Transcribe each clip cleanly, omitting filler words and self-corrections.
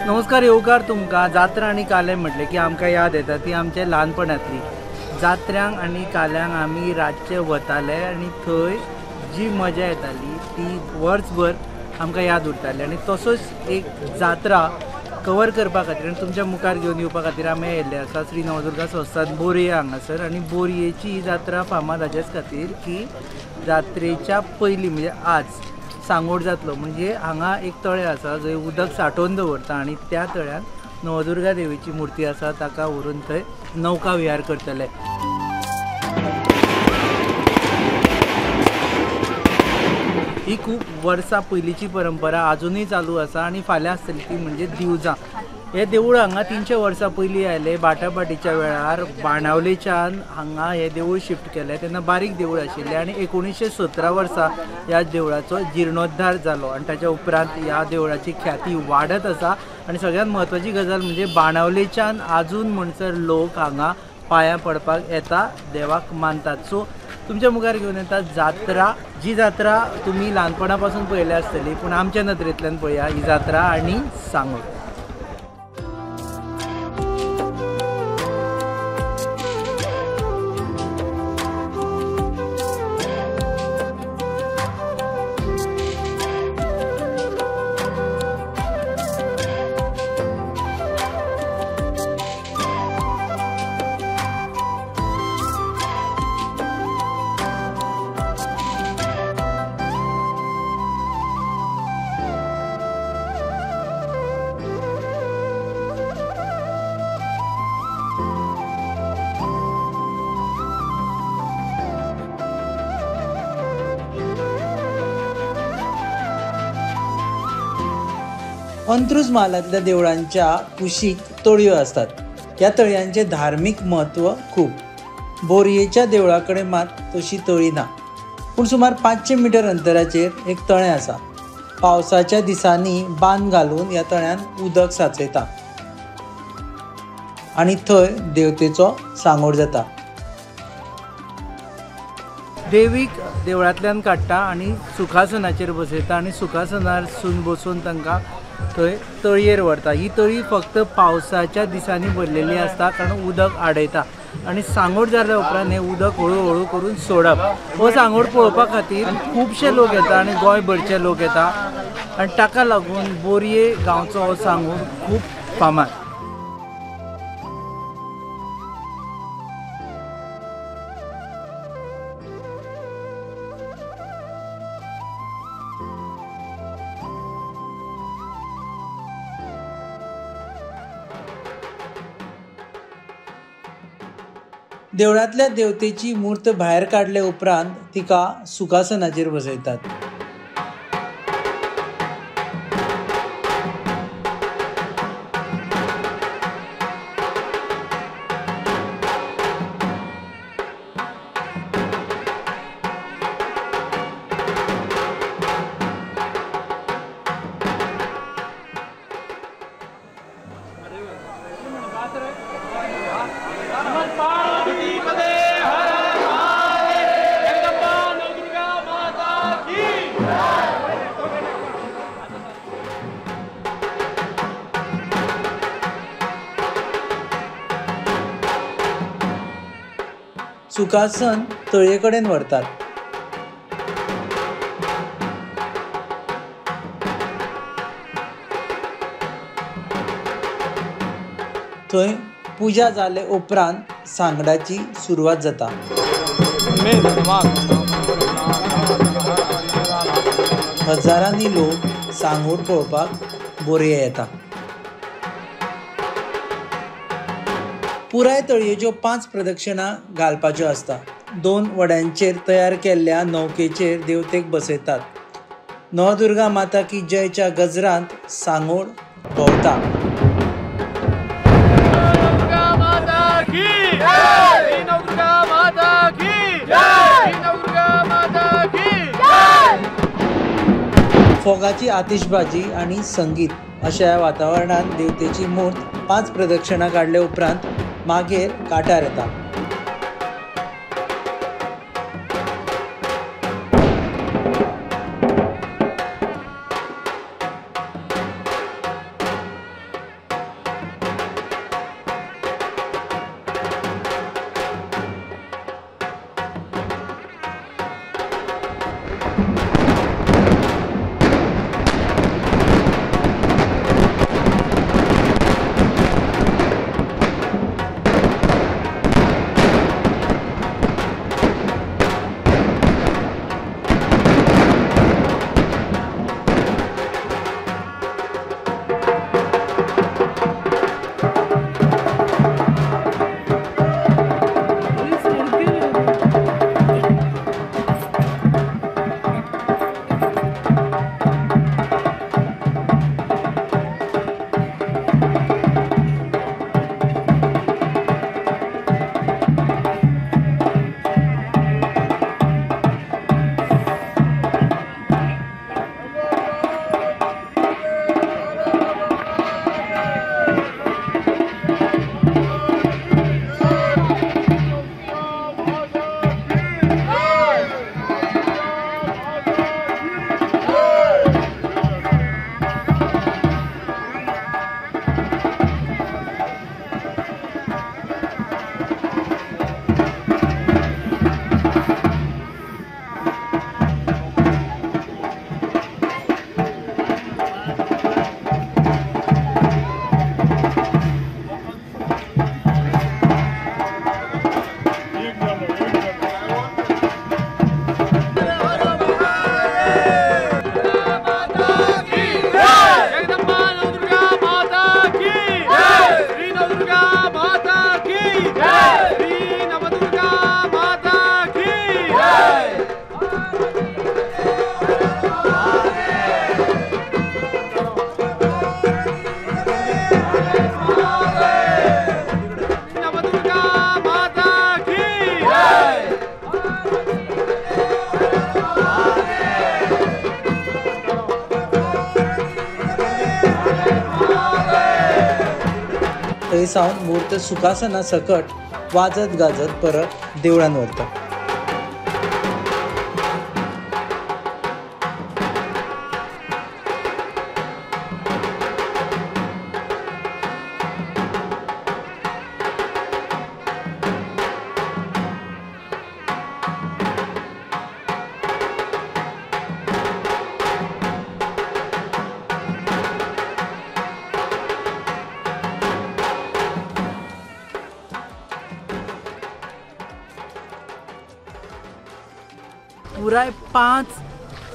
नमस्कार येवकार तुमकां. जात्रा आनी काले म्हटले की आमकां याद येता ती आमच्या ल्हानपणांतली. जात्र्यांक आनी काल्यांक आमी रातचे वताले आनी थंय जी मजा येताली ती वर्सभर आमकां याद उरताली. आनी तसोच एक जात्रा कवर करपा खातीर आनी तुमच्या मुखार घेवन येवपा खातीर आमी येयल्ले आसा श्री नवदुर्गा संस्थान बोरये हांगासर. आनी बोरयेची ही जात्रा फामाद हाचेच खातीर की जात्रेच्या पयलीं म्हणजे आज सांगोड जातलो म्हणजे हांगा एक तळें आसा जंय उदक सांठोवन दवरता आनी त्या तळ्यान नवदुर्गा देवीची मुर्ती आसा ताका व्हरून थंय नौका विहार करतले. ही खूब वर्सां पयलींची परंपरा अजुनूय चालू आसा आनी फाल्यां आसतली ती म्हणजे दिवजां. हे देवूळ हांगा 300 वर्सां पयलीं आयले. बाटाबाटीच्या वेळार बाणावलेच्यान हांगा हे देवूळ शिफ्ट केले. तेन्ना बारीक देवूळ आशिल्लें आनी 1917 वर्सा ह्या देवळाचो जिर्णोद्धार जालो आनी ताच्या उपरांत ह्या देवळाची ख्याती वाडत आसा. आनी सगळ्यांत म्हत्वाची गजाल म्हणजे बाणावलेच्यान आजून म्हणसर लोक हांगा पांयां पडपाक येता, देवाक मानतात. सो तुमच्या मुखार घेवन येता जात्रा. जी जात्रा तुमी ल्हानपणा पासून पळयल्या आसतली पूण आमच्या नदरेंतल्यान पळया ही जात्रा आनी सांगोड. अंत्रुज महालांतल्या देवळांच्या कुशीक तळयो असतात. ह्या तळयांचे धार्मीक महत्व खूब. बोरयेच्या देवळा कडेन मात तशी तळी ना पूण सुमार 500 मिटर अंतराचेर एक तळें आसा. पावसाच्या दिसांनी बांद घालून ह्या तळ्यान उदक साचयता आनी थंय देवतेचो सांगोड जाता. देवीक देवळांतल्यान काडटा आनी सुखासनाचेर बसयता आनी सुखासनार बसून तांकां थंय तळयेर व्हरता. ही तळी फक्त पावसाच्या दिसांनी भरलेली आसता कारण उदक आडयता आनी सांगोड जाल्या उपरांत हें उदक हळू हळू करून सोडप. हो सांगोड पळोवपा खातीर खुबशे लोक येता आनी गोंयभरचे लोक येता आनी ताका लागून बोरये गांवचो हो सांगोड खूब फामाद. देवळांतल्या देवतेची मूर्त भायर काडले उपरांत तिका सुखासनाचेर बसयतात. सुखासन तळये कडेन व्हरतात. थंय पुजा जाले उपरांत सांगडाची सुरवात जाता. हजारांनी लोक सांगोड पळोवपाक बोरये येता. पुराय तळयेच्यो 5 प्रदक्षिणा घालपाच्यो आसता. 2 वड्यांचेर तयार केल्ल्या नौकेचेर देवतेक बसयतात. नवदुर्गा माता की जयच्या गजरांत सांगोड भोंवता. फोगाची आतिशबाजी आनी संगीत अशा वातावरणात देवतेची मूर्त 5 प्रदक्षिणा काडले उपरांत मागीर कांठार येता. थंय सावन मूर्त सुखासना सकट वाजत गाजत परत देवळान व्हरता. पुराय 5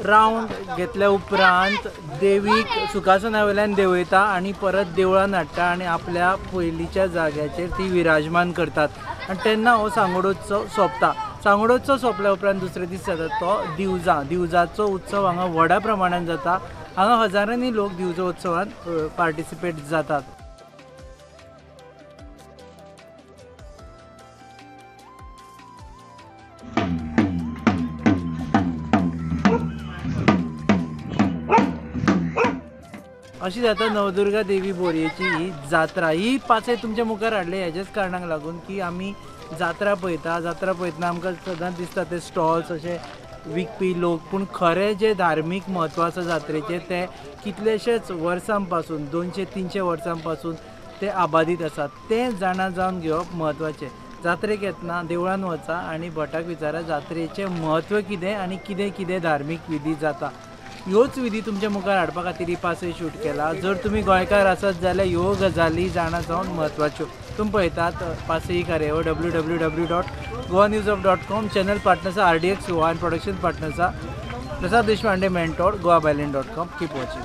राउंड घेतल्या उपरांत देवीक सुखासना वयल्यान देंवयता आनी परत देवळान हाडटा आनी आपल्या पयलींच्या जाग्याचेर ती विराजमान करतात. आनी तेन्ना हो सांगोडोत्सव सोंपता. सांगोडोत्सव सोंपल्या उपरांत दुसरे दीस जाता तो दिवजाचो उत्सव हांगा व्हडा प्रमाणान जाता. हांगा हजारांनी लोक दिवजोत्सवांत पार्टिसिपेट जातात. अशी जाता नवदुर्गा देवी बोरयेची ही जात्रा. ही पासय तुमच्या मुखार हाडले हेजेच कारणाक लागून की आमी जात्रा पळयतना आमकां सदांच दिसता ते स्टॉल्स अशे विकपी लोक, पूण खरें जे धार्मीक म्हत्व आसा जात्रेचें ते कितलेशेच वर्सां पासून 200-300 वर्सां पासून ते आबादीत आसात. तें जाणा जावन घेवप म्हत्वाचें. जात्रेक येतना देवळान वचा आनी भटाक विचारा जात्रेचें म्हत्व कितें आनी कितें कितें धार्मीक विधी जाता. ह्योच विधी तुमच्या मुखार हाडपा खातीर ही पासय शूट केला. जर तुमी गोंयकार आसत जाल्यार ह्यो गजाली जाणा जावन म्हत्वाच्यो. तुमी पळयतात पासय ही कार्यावळ www.goanews.com. Channel partners RDX Goa आनी production partners Prasad Deshpande mentor goabailin.com. Keep watching.